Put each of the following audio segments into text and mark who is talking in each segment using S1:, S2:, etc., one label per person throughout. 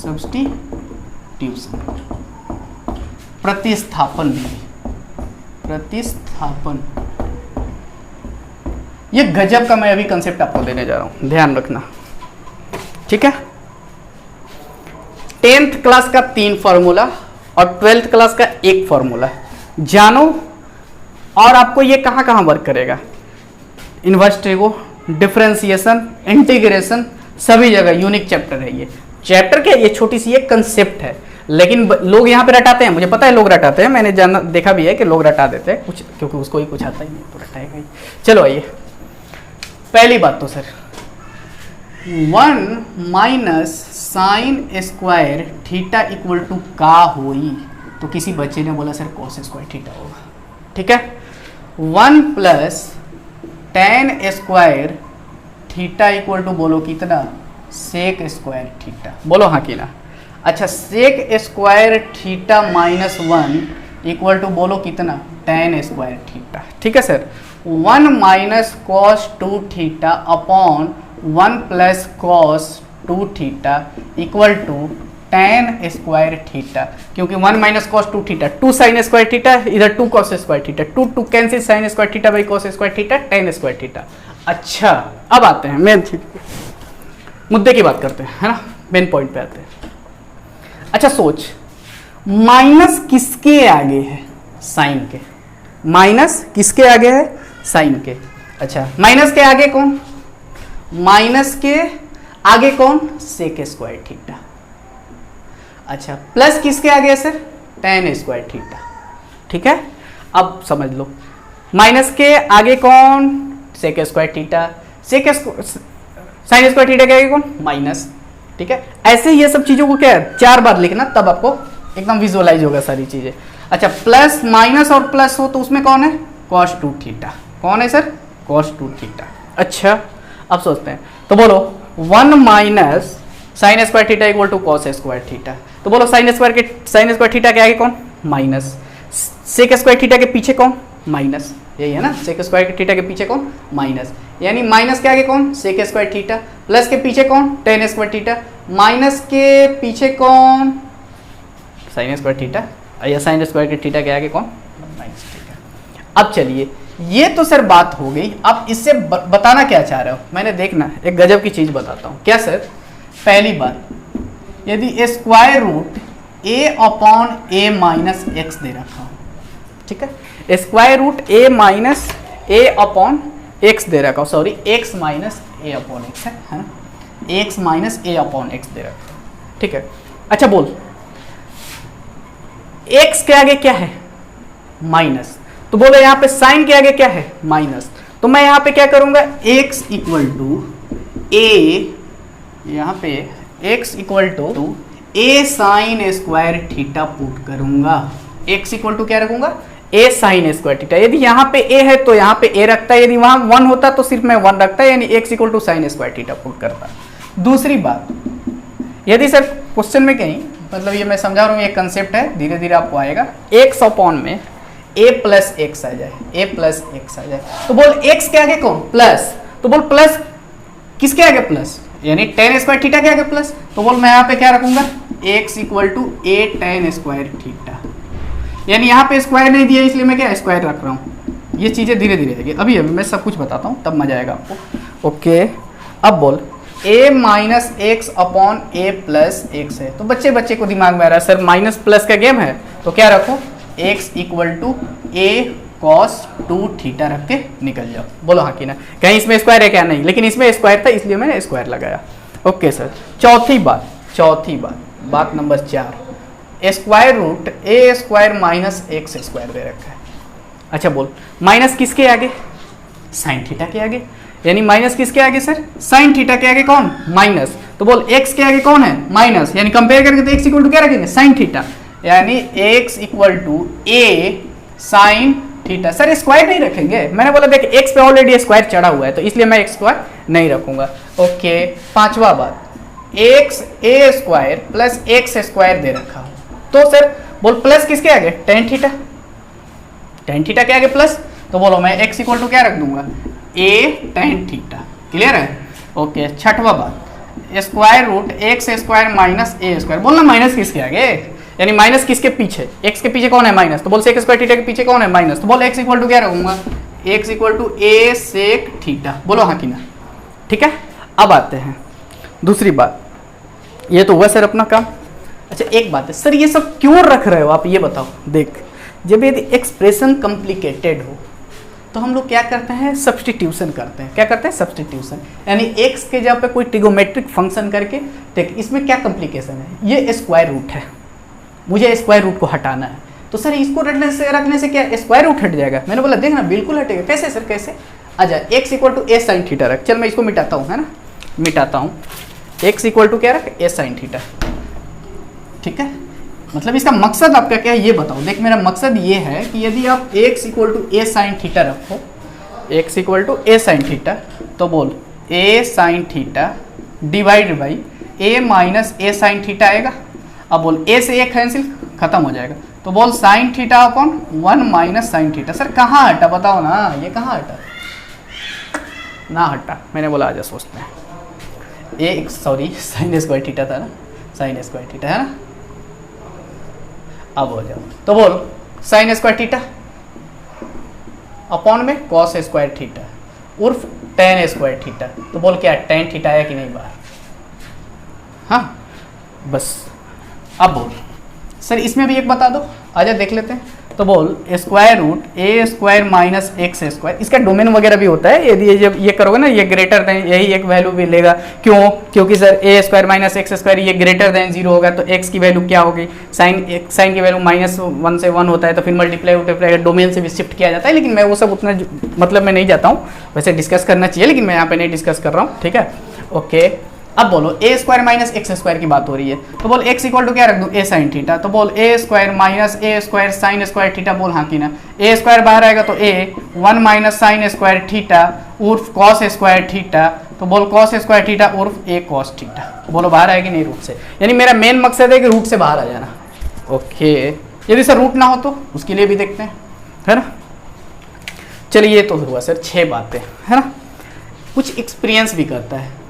S1: Substitution, प्रतिस्थापन विधि, प्रतिस्थापन। ये गजब का मैं अभी कंसेप्ट आपको देने जा रहा हूं, ध्यान रखना, ठीक है। 10th क्लास का 3 फॉर्मूला और 12th क्लास का 1 फॉर्मूला जानो, और आपको ये कहां कहां वर्क करेगा, इनवर्स ट्रिगो, डिफरेंशिएशन, इंटीग्रेशन, सभी जगह यूनिक चैप्टर है ये। चैप्टर क्या, ये छोटी सी एक कंसेप्ट है, लेकिन लोग यहाँ पे रटाते हैं, मुझे पता है लोग रटाते हैं, मैंने जाना देखा भी है कि लोग रटा देते हैं कुछ, क्योंकि उसको ही कुछ आता ही नहीं तो रटाएगा ही। चलो आइए, पहली बात तो sir 1 minus sine square theta equal to का होई, तो किसी बच्चे ने बोला सर कॉस स्क्वायर थीटा होगा, ठीक है। 1 plus ten square theta equal to बोलो कितना, सेक स्क्वायर थीटा, बोलो हाँ कि ना। अच्छा, sec square theta minus 1 equal to बोलो कितना, टेन स्क्वायर थीटा, ठीक है sir. 1 minus cos 2 theta upon 1 plus cos 2 theta equal to tan square theta, क्योंकि 1 minus cos 2 theta 2 sine square theta, इधर 2 cos square theta, 2 cancel, sine square theta by cos square theta, tan square theta. अच्छा, अब आते हैं main मुद्दे की बात करते हैं, है ना, मेन पॉइंट पे आते हैं। अच्छा सोच, माइनस किसके आगे है, साइन के, माइनस किसके आगे है, साइन के। अच्छा, माइनस के आगे कौन, माइनस के आगे कौन, सेक स्क्वायर थीटा। अच्छा, प्लस किसके आगे है सर, टेन स्क्वायर थीटा, ठीक है। अब समझ लो, माइनस के आगे कौन, sec square theta, sine square theta के आगे कौन, माइनस, ठीक है। ऐसे ये सब चीजों को क्या है 4 बार लिखना, तब आपको एकदम विजुअलाइज होगा सारी चीजें। अच्छा, प्लस माइनस और प्लस हो तो उसमें कौन है, cos 2 थीटा, कौन है सर, cos 2 थीटा। अच्छा, अब सोचते हैं, तो बोलो 1 minus sine square theta equal to cos square theta, तो बोलो साइन स्क्वायर थीटा के आगे कौन, माइनस, सेक स्क्वायर थीटा के पीछे कौन, माइनस, यही है ना, सेक स्क्वायर थीटा के पीछे कौन, माइनस, यानी माइनस के आगे कौन, सेक स्क्वायर थीटा, प्लस के पीछे कौन, टेन स्क्वायर थीटा, माइनस के पीछे कौन, साइन स्क्वायर थीटा, या साइन स्क्वायर थीटा के आगे कौन, माइनस थीटा। अब चलिए, ये तो सर बात हो गई, अब इससे बताना क्या चाह रहे हो, मैंने देखना एक गजब की चीज बताता हूँ। क्या सर, पहली बात, यदि square root a upon a minus x दे रखा हो, ठीक है, square root a minus a upon x दे रखा हो, sorry x minus a upon x है ना, x minus a upon x दे रखा, ठीक है। अच्छा बोल, x के आगे क्या है, माइनस, तो बोलो यहाँ पे साइन के आगे क्या है, माइनस, तो मैं यहाँ पे क्या करूंगा, x इक्वल टू a, यहाँ पे x equal to a sine square theta put करूंगा, x इक्वल टू क्या रखूंगा, a साइन स्क्वायर थीटा। यदि यहाँ पे a है तो यहाँ पे a रखता है, यदि वहां 1 होता तो सिर्फ मैं 1 रखता, यानी x equal to sine square theta put करता। दूसरी बात, यदि सर क्वेश्चन में कहीं, मतलब ये मैं समझा रहा हूँ, ये कंसेप्ट है, धीरे धीरे आपको आएगा, x अपॉन में a प्लस एक्स आ जाए, a प्लस एक्स आ जाए, तो बोल x के आगे कौन, प्लस, तो बोल प्लस किसके आगे, प्लस, यानी टेन स्क्वायर थीटा के आगे प्लस, तो बोल मैं यहाँ पे क्या रखूंगा, x equal to a tan square theta, यानी यहाँ पे स्क्वायर नहीं दिया इसलिए मैं क्या स्क्वायर रख रहा हूँ। ये चीज़ें धीरे धीरे आएगी, अभी मैं सब कुछ बताता हूँ तब मजा आएगा आपको। ओके, अब बोल a minus x upon a plus x है, तो बच्चे बच्चे को दिमाग में आ रहा है सर माइनस प्लस का गेम है, तो क्या रखो, x equal to a cos 2 theta रख के निकल जाओ। बोलो हाँ कि ना, कहीं इसमें स्क्वायर है क्या, नहीं, लेकिन इसमें स्क्वायर था इसलिए मैंने स्क्वायर लगाया। ओके सर, चौथी बात number 4, square root a square minus x square दे रखा है। अच्छा बोल, माइनस किसके आगे, साइन थीटा के आगे, यानी माइनस किसके आगे सर, साइन थीटा के आगे कौन, माइनस, तो बोल x के आगे कौन है, माइनस, यानी कंपेयर करके तो x इक्वल टू क्या रखेंगे, साइन थीटा, यानी x equal to a sine theta. Sir square नहीं रखेंगे, मैंने बोला देख x पे ऑलरेडी स्क्वायर चढ़ा हुआ है तो इसलिए मैं स्क्वायर नहीं रखूंगा। ओके, पांचवा बात, x a square plus x square दे रखा हो, तो सर बोल प्लस किसके आगे, टेन थीटा, टेन थीटा के आगे प्लस, तो बोलो मैं x इक्वल टू क्या रख दूंगा, a टेन थीटा। क्लियर है। ओके, छठवा बात, square root x square minus a square. बोलना माइनस किसके आगे, यानी माइनस किसके पीछे, एक्स के पीछे कौन है माइनस, तो बोल सेक स्क्वायर थीटा के पीछे कौन है माइनस, तो बोल एक्स इक्वल टू क्या रखूंगा, x equal to a sec theta. बोलो हाँ कि ना, ठीक है। अब आते हैं दूसरी बात, ये तो हुआ सर अपना काम। अच्छा एक बात है सर, ये सब क्यों रख रहे हो आप, ये बताओ। देख, जब यदि एक्सप्रेशन कॉम्प्लिकेटेड हो तो हम लोग क्या करते हैं, सब्स्टिट्यूशन करते हैं। क्या करते हैं, सब्स्टिट्यूशन, यानी x के जगह पे कोई ट्रिगोमेट्रिक फंक्शन करके। देख इसमें क्या कॉम्प्लिकेशन है, ये स्क्वायर रूट है, मुझे स्क्वायर रूट को हटाना है, तो सर इसको रखने से क्या स्क्वायर रूट हट जाएगा। मैंने बोला देखना बिल्कुल हटेगा। कैसे सर, कैसे, अच्छा x equal to a sine theta रख। चल मैं इसको मिटाता हूँ, है ना, मिटाता हूँ। x इक्वल टू क्या रख, ए साइन थीटा, ठीक है। मतलब इसका मकसद आपका क्या है ये बताओ। देख मेरा मकसद ये है कि यदि आप x equal to a sine theta रखो, x equal to a sine theta, तो बोल a sine theta divide by a minus a sine theta आएगा। अब बोल a से a कैंसिल खत्म हो जाएगा, तो बोल sine theta upon 1 minus sign theta. Sir कहाँ हटा बताओ ना, ये कहाँ हटा, ना हटा। मैंने बोला आजा सोचते हैं, सॉरी साइन स्क्वायर थीटा था ना, साइन स्क्वायर थीटा है ना। अब हो जाओ, तो बोल साइन स्क्वायर थीटा अपॉन में कॉस स्क्वायर थीटा उर्फ टेन स्क्वायर थीटा। तो बोल क्या टेन थीटा आया कि नहीं बाहर, हाँ बस। अब बोल सर इसमें भी एक बता दो, आजा देख लेते हैं। तो बोल स्क्वायर रूट ए स्क्वायर माइनस एक्स स्क्वायर, इसका डोमेन वगैरह भी होता है। यदि जब ये करोगे ना, ये ग्रेटर देन, यही एक वैल्यू भी लेगा। क्यों, क्योंकि सर ए स्क्वायर माइनस एक्स स्क्वायर ये ग्रेटर देन 0 होगा, तो एक्स की वैल्यू क्या होगी, साइन की वैल्यू -1 से 1 होता है, तो फिर मल्टीप्लाई डोमेन से भी शिफ्ट किया जाता है। लेकिन मैं वो सब उतना मतलब मैं नहीं जाता हूँ, वैसे डिस्कस करना चाहिए, लेकिन मैं यहाँ पे नहीं डिस्कस कर रहा हूँ, ठीक है, ओके। अब बोलो ए स्क्वायर माइनस एक्स स्क्वायर की बात हो रही है, तो बोल एक्स इक्वल टू क्या रख दूं, ए साइन थीटा। तो बोल ए square minus a square sine square theta. बोल हाँ कि ना, ए स्क्वायर बाहर आएगा तो ए 1 माइनस साइन स्क्वायर थीटा उर्फ कॉस स्क्वायर थीटा। तो बोल कॉस स्क्वायर थीटा उर्फ ए कॉस थीटा। बोलो बाहर आएगी नहीं रूट से, यानी मेरा मेन मकसद है कि रूट से बाहर आ जाना, ओके। यदि सर रूट ना हो तो उसके लिए भी देखते हैं, है ना। चलिए ये तो हुआ सर 6 बातें, है ना। कुछ एक्सपीरियंस भी करता है,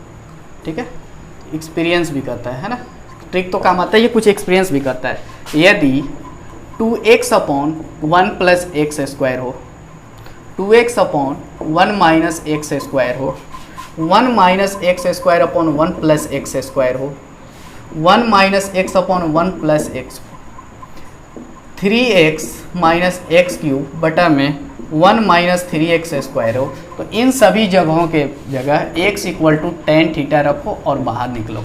S1: ठीक है, एक्सपीरियंस भी करता है ना। ट्रिक तो काम आता है, ये कुछ एक्सपीरियंस भी करता है। यदि 2x upon 1 plus x square हो, 2x upon 1 minus x square हो, 1 minus x square upon 1 plus x square हो, 1 minus x upon 1 plus x, 3x minus x cube बटा में 1 माइनस 3x स्क्वायर हो, तो इन सभी जगहों के जगह x equal to tan theta रखो और बाहर निकलो,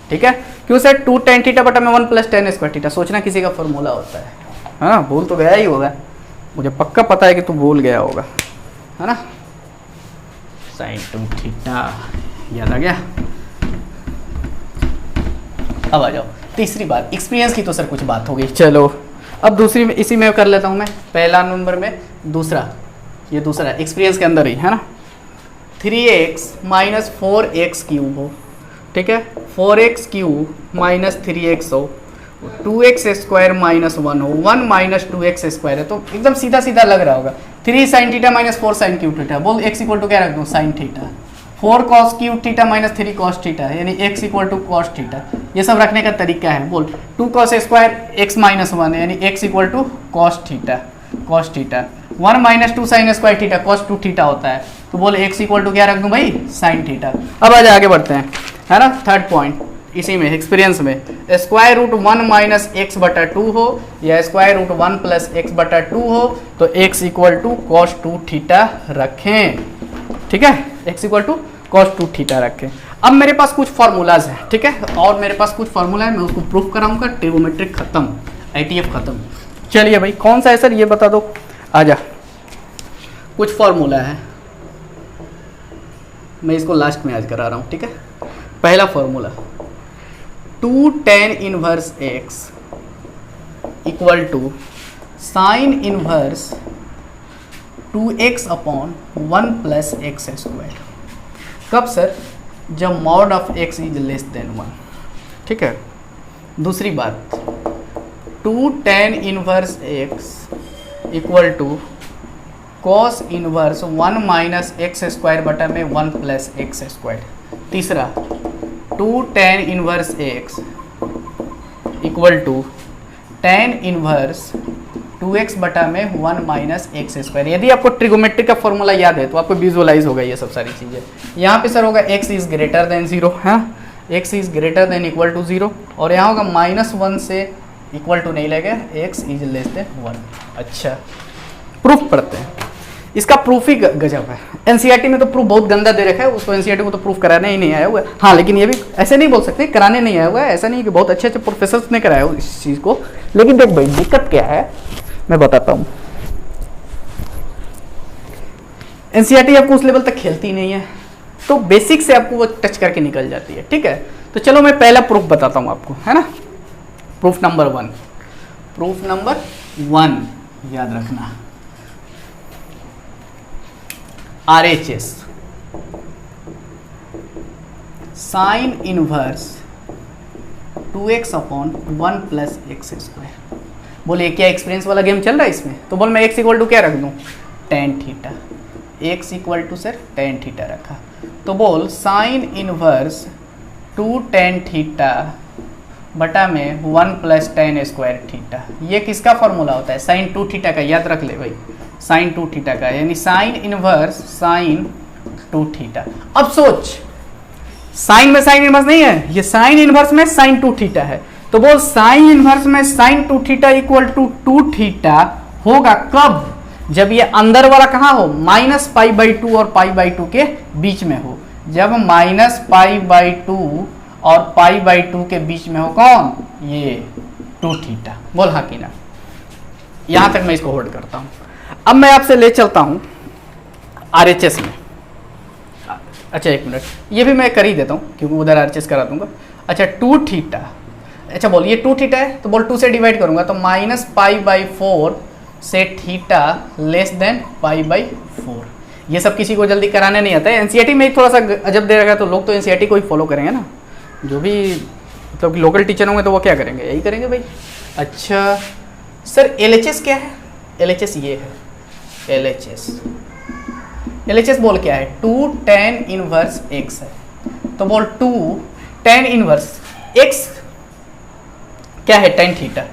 S1: ठीक है। क्यों सर, 2 टेन थीटा बटा में 1 प्लस टेन स्क्वायर थीटा, सोचना किसी का फॉर्मूला होता है, हाँ भूल तो गया ही होगा, मुझे पक्का पता है कि तू भूल गया होगा, है ना। साइन 2 थीटा याद आ गया। अब आ जाओ तीसरी बात, एक्सपीरियंस की तो सर कुछ बात हो गई, चलो अब दूसरी में इसी में कर लेता हूँ मैं, पहला नंबर में दूसरा, ये दूसरा एक्सपीरियंस के अंदर ही है ना। 3x माइनस 4x क्यूब हो, ठीक है, 4x क्यूब माइनस 3x हो, 2x स्क्वायर माइनस 1 हो, 1 माइनस 2x स्क्वायर है, तो एकदम सीधा सीधा लग रहा होगा। 3 sine theta minus 4 sine cube theta, बोल x इक्वल टू क्या रख दूँ, sine theta. 4 cos cube theta minus 3 cos theta, यानी x equal to cos theta. ये सब रखने का तरीका है। बोल 2 कॉस स्क्वायर x माइनस 1 यानी x equal to cos theta, cos theta. 1 minus 2 sine square theta cos 2 theta होता है, तो बोल x इक्वल टू क्या रख दूं भाई, साइन थीटा। अब आज आगे बढ़ते हैं, है ना। थर्ड पॉइंट इसी में एक्सपीरियंस में, स्क्वायर रूट 1 माइनस एक्स बटा 2 हो या स्क्वायर रूट 1 प्लस एक्स बटा 2 हो, तो x equal to cos 2 theta रखें, ठीक है, x equal to cos 2 theta रखें। अब मेरे पास कुछ फार्मूलाज हैं, ठीक है, और मेरे पास कुछ फार्मूला है, मैं उसको प्रूफ कराऊंगा। ट्रिगोमेट्रिक खत्म, ITF खत्म। चलिए भाई कौन सा है सर ये बता दो, आजा। कुछ फार्मूला है, मैं इसको लास्ट में आज करा रहा हूँ, ठीक है। पहला formula 2 tan inverse x equal to sine inverse 2x upon 1 plus x square. कब सर, जब mod of x is less than 1, ठीक है। दूसरी बात 2 tan inverse x equal to cos inverse 1 minus x square बटा में 1 प्लस एक्स स्क्वायर। तीसरा 2 tan inverse x equal to tan inverse 2x बटा में 1 माइनस एक्स स्क्वायर। यदि आपको ट्रिगोमेट्री का फॉर्मूला याद है तो आपको विजुअलाइज होगा ये सब सारी चीज़ें। यहाँ पे सर होगा x इज ग्रेटर देन 0, हाँ x is greater than equal to 0, और यहाँ होगा -1 से इक्वल टू नहीं लगेगा, x इज लेस देन 1। अच्छा, प्रूफ पढ़ते हैं। इसका प्रूफ ही गजब है। एनसीईआरटी में तो प्रूफ बहुत गंदा दे रखा है, उसको एनसीईआरटी को तो प्रूफ कराने ही नहीं आया हुआ है। हाँ, लेकिन ये भी ऐसे नहीं बोल सकते कराने नहीं आया हुआ है, ऐसा नहीं कि बहुत अच्छे अच्छे प्रोफेसर्स ने कराया इस चीज़ को। लेकिन देख भाई, दिक्कत क्या है मैं बताता हूँ। एनसीईआरटी आपको उस लेवल तक खेलती नहीं है, तो बेसिक से आपको वो टच करके निकल जाती है। ठीक है, तो चलो मैं पहला प्रूफ बताता हूँ आपको, है ना। प्रूफ नंबर 1, प्रूफ नंबर 1 याद रखना, RHS sign inverse 2x upon 1 plus x square. बोले क्या एक्सपीरियंस वाला गेम चल रहा है इसमें, तो बोल मैं x इक्वल टू क्या रख दूँ, tan theta. x equal to sir tan theta रखा, तो बोल साइन इनवर्स 2 tan थीटा बटा में 1 प्लस tan स्क्वायर थीटा। ये किसका फॉर्मूला होता है, साइन 2 थीटा का, याद रख ले भाई, साइन 2 थीटा का, यानी साइन इनवर्स साइन 2 थीटा। अब सोच, साइन में साइन इनवर्स नहीं है, ये साइन इनवर्स में साइन 2 थीटा है, तो बोल साइन इनवर्स में sine 2 theta equal to 2 theta होगा कब, जब ये अंदर वाला कहाँ हो, -π/2 और π/2 के बीच में हो। जब -π/2 और π/2 के बीच में हो कौन, ये 2 थीटा। बोल हाँ कि ना। यहां तक मैं इसको होल्ड करता हूं। अब मैं आपसे ले चलता हूं RHS में। अच्छा एक मिनट, ये भी मैं कर ही देता हूं क्योंकि उधर RHS करा दूंगा। अच्छा 2 थीटा, अच्छा बोल ये 2 थीटा है, तो बोल 2 से डिवाइड करूंगा तो -π/4 से थीटा लेस देन π/4। ये सब किसी को जल्दी कराने नहीं आता है। एनसीईआरटी में थोड़ा सा अजब दे रखा, तो लोग तो एनसीईआरटी को ही फॉलो करेंगे ना, जो भी मतलब लोकल टीचर होंगे तो वो क्या करेंगे, यही करेंगे भाई। अच्छा सर LHS क्या है, LHS ये है, LHS बोल क्या है, 2 tan इनवर्स x है, तो बोल 2 tan इनवर्स x क्या है, tan थीटा,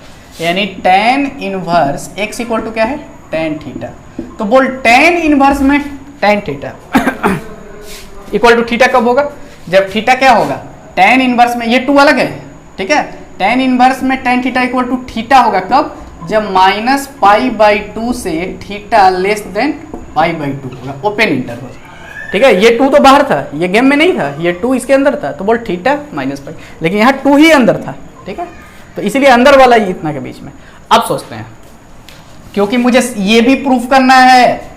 S1: यानी tan inverse x equal to क्या है, tan थीटा। तो बोल tan इनवर्स में tan theta equal to theta कब होगा, जब थीटा क्या होगा, tan इनवर्स में, ये 2 अलग है, ठीक है, tan इनवर्स में tan theta equal to theta होगा कब, जब -π/2 से थीटा लेस देन π/2 होगा, ओपन इंटरवल। ठीक है, ये 2 तो बाहर था, ये गेम में नहीं था, ये 2 इसके अंदर था, तो बोल थीटा -π, लेकिन यहाँ 2 ही अंदर था। ठीक है, तो इसीलिए अंदर वाला ही इतना के बीच में। अब सोचते हैं, क्योंकि मुझे ये भी प्रूफ करना है,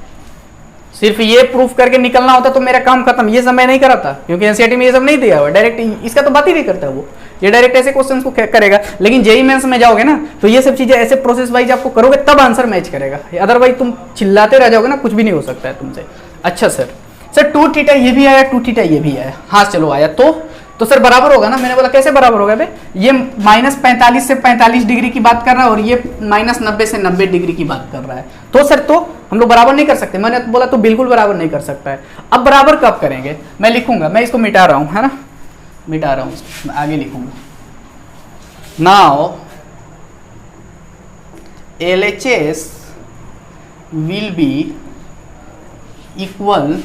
S1: सिर्फ ये प्रूफ करके निकलना होता तो मेरा काम खत्म, ये सब मैं नहीं कराता, क्योंकि एनसीईआरटी में ये सब नहीं दिया हुआ, डायरेक्ट इसका तो बात ही नहीं करता वो, ये डायरेक्ट ऐसे क्वेश्चंस को करेगा। लेकिन जेईई मेंस में जाओगे ना, तो ये सब चीजें ऐसे प्रोसेस वाइज आपको करोगे तब आंसर मैच करेगा, अदरवाइज तुम चिल्लाते रह जाओगे ना, कुछ भी नहीं हो सकता है तुमसे। अच्छा सर 2 थीटा ये भी आया, 2 थीटा ये भी आया, हाँ चलो आया, तो सर बराबर होगा ना। मैंने बोला कैसे बराबर होगा बे, ये -45 से 45 डिग्री की बात कर रहा है और ये -90 से 90 डिग्री की बात कर रहा है, तो सर तो हम लोग बराबर नहीं कर सकते। मैंने बोला तो बिल्कुल बराबर नहीं कर सकता है। अब बराबर कब करेंगे, मैं लिखूंगा, मैं इसको मिटा रहा हूं, है ना, मिटा रहा हूं, आगे लिखूंगा। Now LHS will be equal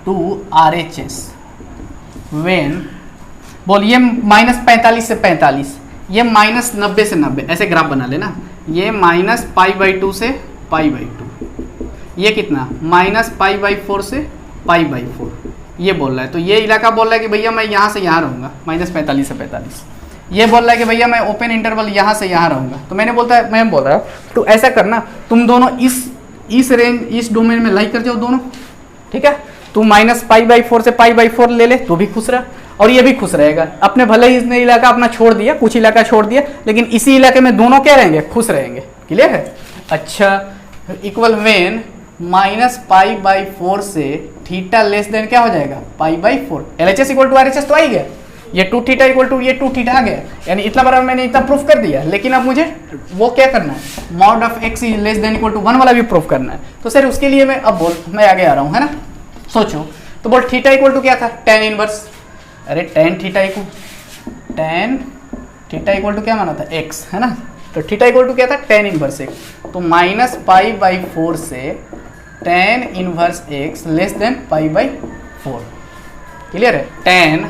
S1: to RHS when, बोल ये -45 से 45, ये -90 से 90, ऐसे ग्राफ बना लेना, ये -π/2 से π/2, ये कितना -π/4 से π/4, ये बोल रहा है। तो ये इलाका बोल रहा है कि भैया मैं यहाँ से यहाँ रहूँगा, -45 से 45, ये बोल रहा है कि भैया मैं ओपन इंटरवल यहाँ से यहाँ रहूँगा। तो मैं बोल रहा तो ऐसा करना, तुम दोनों इस रेंज, इस डोमेन में लाई कर जाओ दोनों, ठीक है। तू -π/4 से π/4 ले ले तो भी खुश रहा, और ये भी खुश रहेगा। अपने भले ही इसने इलाका अपना छोड़ दिया, कुछ इलाका छोड़ दिया, लेकिन इसी इलाके में दोनों क्या रहेंगे, खुश रहेंगे। क्लियर है। अच्छा, इक्वल वेन -π/4 से थीटा लेस देन क्या हो जाएगा, π/4। LHS इक्वल टू RHS तो आ ही गया, ये 2 थीटा इक्वल टू ये 2 थीटा आ गया, यानी इतना बराबर मैंने इतना प्रूफ कर दिया। लेकिन अब मुझे वो क्या करना है, mod of x less than equal to 1 वाला भी प्रूफ करना है। तो सर उसके लिए मैं अब मैं आगे आ रहा हूँ, है ना। सोचो, तो बोल थीटा इक्वल टू क्या था, tan इनवर्स, अरे टेन थीटा इक्वल टू क्या माना था, एक्स है ना, तो थीटा इक्वल टू क्या था, टेन इनवर्स एक्स, तो माइनस पाई बाई 4 से tan inverse x less than pi by 4। Clear है, टेन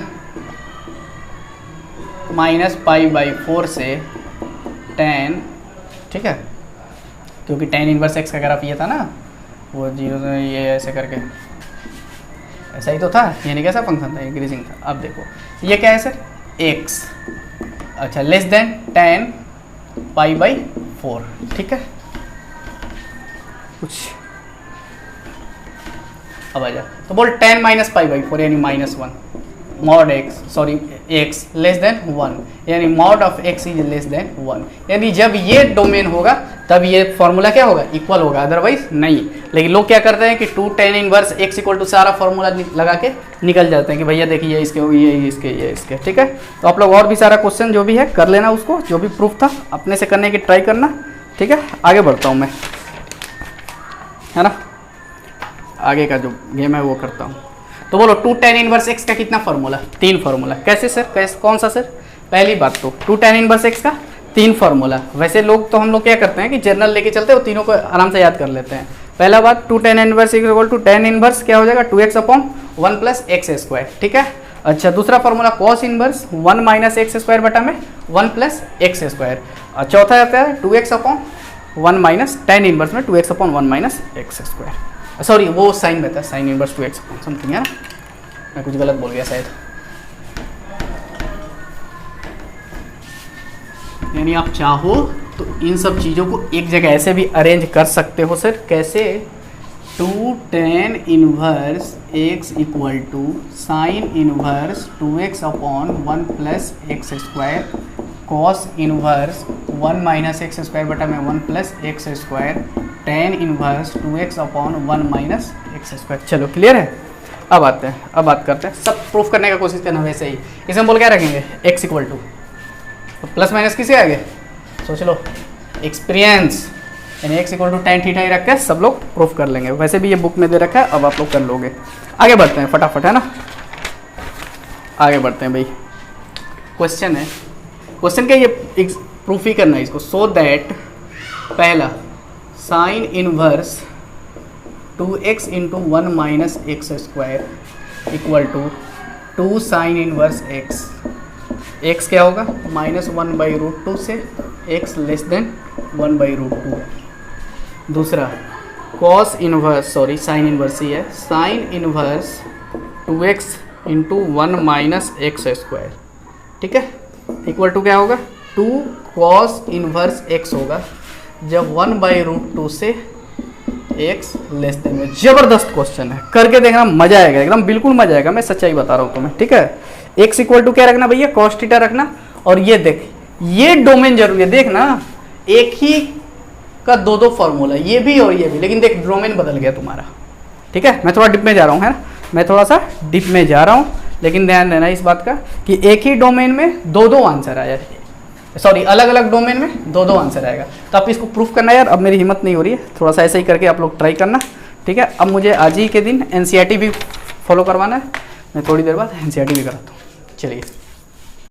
S1: माइनस पाई बाई 4 से टेन, ठीक है, क्योंकि टेन इनवर्स एक्स का ग्राफ ये था ना, वो जीरो से ये ऐसे करके ऐसा ही तो था, यानी कैसा फंक्शन था, इंक्रीजिंग था। अब देखो ये क्या है सर, एक्स, अच्छा less than ten pi by 4, ठीक है। कुछ अब आ जा, तो बोल टेन माइनस पाई बाई 4 यानी -1 mod x, sorry x less than 1, यानी mod of x is less than 1, यानी जब ये डोमेन होगा तब ये फॉर्मूला क्या होगा, इक्वल होगा, अदरवाइज नहीं। लेकिन लोग क्या करते हैं कि 2 tan inverse x equal to सारा फॉर्मूला लगा के निकल जाते हैं कि भैया देखिए ये इसके होगी, ये इसके, ठीक है। तो आप लोग और भी सारा क्वेश्चन जो भी है कर लेना, उसको जो भी प्रूफ था अपने से करने की ट्राई करना, ठीक है। आगे बढ़ता हूँ मैं, है ना, आगे का जो गेम है वो करता हूँ। तो बोलो 2 tan इनवर्स एक्स का कितना फार्मूला, 3 फार्मूला। कैसे सर, कैसे, कौन सा सर, पहली बात तो 2 tan इनवर्स एक्स का 3 फार्मूला। वैसे लोग तो हम लोग क्या करते हैं कि जर्नल लेके चलते हैं, वो तीनों को आराम से याद कर लेते हैं। पहला बात 2 tan inverse equal to tan inverse क्या हो जाएगा, 2x upon 1 plus x square, ठीक है। अच्छा दूसरा formula cos inverse 1 minus x square बटा में 1 प्लस एक्स स्क्वायर। चौथा आता है 2x upon 1 minus tan inverse में 2x upon 1 minus x square, sorry वो साइन में था, साइन इनवर्स 2x समथिंग है ना, मैं कुछ गलत बोल गया शायद। यानी आप चाहो तो इन सब चीज़ों को एक जगह ऐसे भी अरेंज कर सकते हो सर, कैसे, 2 tan inverse x equal to sine inverse 2x upon 1 plus x square cos inverse 1 minus x square बटा में 1 plus x square tan inverse 2x upon 1 minus x square. चलो क्लियर है। अब आते हैं, अब बात करते हैं, सब प्रूफ करने का कोशिश करना वैसे ही। इसमें बोल क्या रखेंगे, x इक्वल टू, तो प्लस माइनस किसे आगे सोच लो, एक्सपीरियंस, यानी x equal to tan theta ही रख के सब लोग प्रूफ कर लेंगे। वैसे भी ये बुक में दे रखा है, अब आप लोग कर लोगे। आगे बढ़ते हैं फटाफट, है ना, आगे बढ़ते हैं भाई। क्वेश्चन है, क्वेश्चन क्या, ये प्रूफ ही करना है इसको। सो दैट पहला sine inverse 2x into 1 minus x square equal to 2 sine inverse x, x क्या होगा -1 बाई रूट 2 से x less than 1 by root 2। दूसरा cos inverse, sorry sine inverse ही है, sine inverse 2x into 1 minus x square, ठीक है, equal to क्या होगा, 2 कॉस इनवर्स x होगा जब 1 बाई रूट 2 से x लेस देन में। जबरदस्त क्वेश्चन है, करके देखना, मजा आएगा एकदम, बिल्कुल मजा आएगा, मैं सच्चाई बता रहा हूँ तुम्हें, ठीक है। x इक्वल टू क्या रखना भैया, cos थीटा रखना, और ये देख, ये डोमेन जरूरी है, देखना एक ही का दो फॉर्मूला, ये भी और ये भी, लेकिन देख डोमेन बदल गया तुम्हारा, ठीक है। मैं थोड़ा डिप में जा रहा हूँ, है ना, मैं थोड़ा सा डिप में जा रहा हूँ, लेकिन ध्यान देना इस बात का कि एक ही डोमेन में दो आंसर आया, सॉरी अलग अलग डोमेन में दो आंसर आएगा। तो आप इसको प्रूफ करना यार, अब मेरी हिम्मत नहीं हो रही है, थोड़ा सा ऐसे ही करके आप लोग ट्राई करना, ठीक है। अब मुझे आज ही के दिन NCERT भी फॉलो करवाना है, मैं थोड़ी देर बाद NCERT भी कराता हूँ। चलिए।